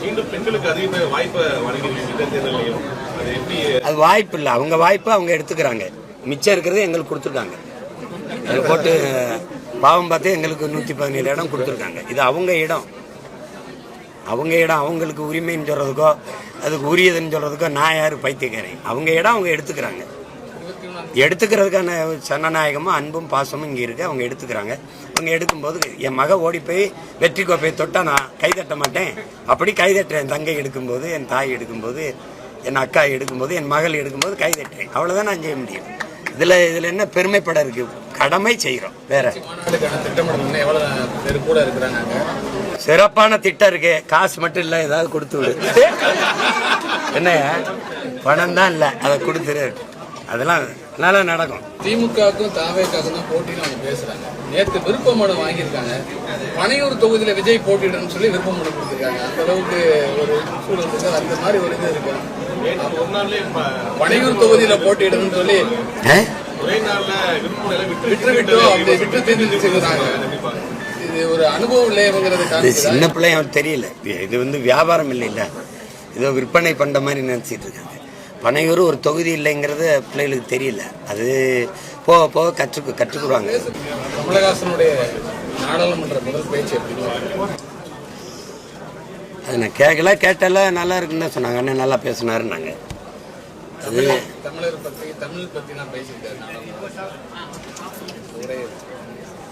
மீண்டும் பெண்களுக்கு அதிக வாய்ப்பை வழங்கியிருக்கீங்க. அது வாய்ப்பு இல்லை, அவங்க வாய்ப்பை அவங்க எடுத்துக்கிறாங்க. மிச்சம் இருக்கிறது எங்களுக்கு கொடுத்துருக்காங்க. அது போட்டு பாவம் பார்த்து எங்களுக்கு 117 இடம் கொடுத்துருக்காங்க. இது அவங்க இடம், அவங்களுக்கு உரிமைன்னு சொல்றதுக்கோ அதுக்கு உரியதுன்னு சொல்றதுக்கோ நான் யாரு பைத்தியக்காரன்? அவங்க இடம் அவங்க எடுத்துக்கிறாங்க. எடுத்துக்கிறதுக்கான ஜனநாயகமும் அன்பும் பாசமும் இங்கே இருக்கு. அவங்க எடுத்துக்கிறாங்க. அவங்க எடுக்கும்போது என் மக ஓடி போய் வெற்றி கோப்பையை தொட்டா நான் கைதட்ட மாட்டேன். அப்படி கைதட்டுறேன். என் தங்கை எடுக்கும்போது, என் தாய் எடுக்கும்போது, என் அக்கா எடுக்கும்போது, என் மகள் எடுக்கும்போது கைதட்டுறேன். அவ்வளவுதான் நான் செய்ய முடியும். இதுல என்ன பெருமைப்பட இருக்கு? கடமை செய்யறோம். வேற சிறப்பான திட்டம் இருக்கு. காசு மட்டும் இல்ல, ஏதாவது கொடுத்து விடு. என்ன பணம் தான் இல்ல, அதை கொடுத்துரு. அதெல்லாம் நல்லா நடக்கும். திமுகவுக்கும் தாவேக்காவுக்கும் தான் போட்டின்னு அவங்க பேசுறாங்க. நேற்று விருப்ப மனு வாங்கியிருக்காங்க. பனையூர் தொகுதியில விஜய் போட்டியிடணும்னு சொல்லி விருப்ப மனு கொடுத்திருக்காங்க. அந்த அளவுக்கு ஒரு சூழல் இருக்கு. அந்த மாதிரி ஒரு இது இருக்கு. பனையூர் தொகுதியில போட்டியிடணும்னு சொல்லி விட்டு தீர்ந்து செய்யறாங்க. இது ஒரு அனுபவம் இல்லைங்கிறது சின்ன பிள்ளை தெரியல. இது வியாபாரம் இல்லைல்ல, ஏதோ விற்பனை பண்ற மாதிரி நினைச்சிட்டு இருக்காங்க. பனையூர் ஒரு தொகுதி இல்லைங்கிறது பிள்ளைகளுக்கு தெரியல. அது போக போக கற்றுக்குவாங்க. கமலஹாசனுடைய நாடாளுமன்ற முதல் பேச்சு அது நான் கேட்டால நல்லா இருக்குன்னு தான் சொன்னாங்க. அண்ணன் நல்லா பேசினாருன்னாங்க. அது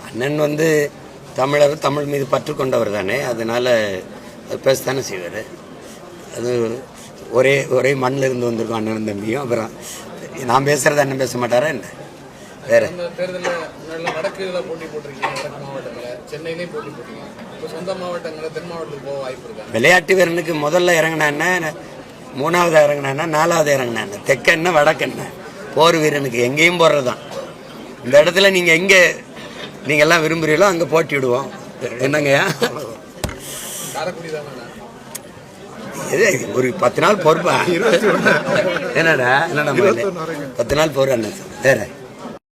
அண்ணன் தமிழர், தமிழ் மீது பற்று கொண்டவர் தானே. அதனால பேசத்தானே செய்வார். அது ஒரே மண்ணில் இருந்து வந்திருக்கோம் அண்ணன் தம்பியும். அப்புறம் நான் பேசுறது அண்ணன் பேச மாட்டாரா என்ன? வேற விளையாட்டு வீரனுக்கு முதல்ல இறங்கினா என்ன, மூணாவது இறங்கினா, நாலாவது இறங்கினா, தெற்க என்ன வடக்கு என்ன? போர் வீரனுக்கு எங்கேயும் போடுறதுதான். இந்த இடத்துல நீங்க எங்க நீங்க எல்லாம் விரும்புறீங்களோ அங்க போட்டிடுவோம். என்னங்கய்யா, ஒரு 10 நாள் பொறுப்பா? என்னடா 10 நாள் பொறு அண்ணன். வேற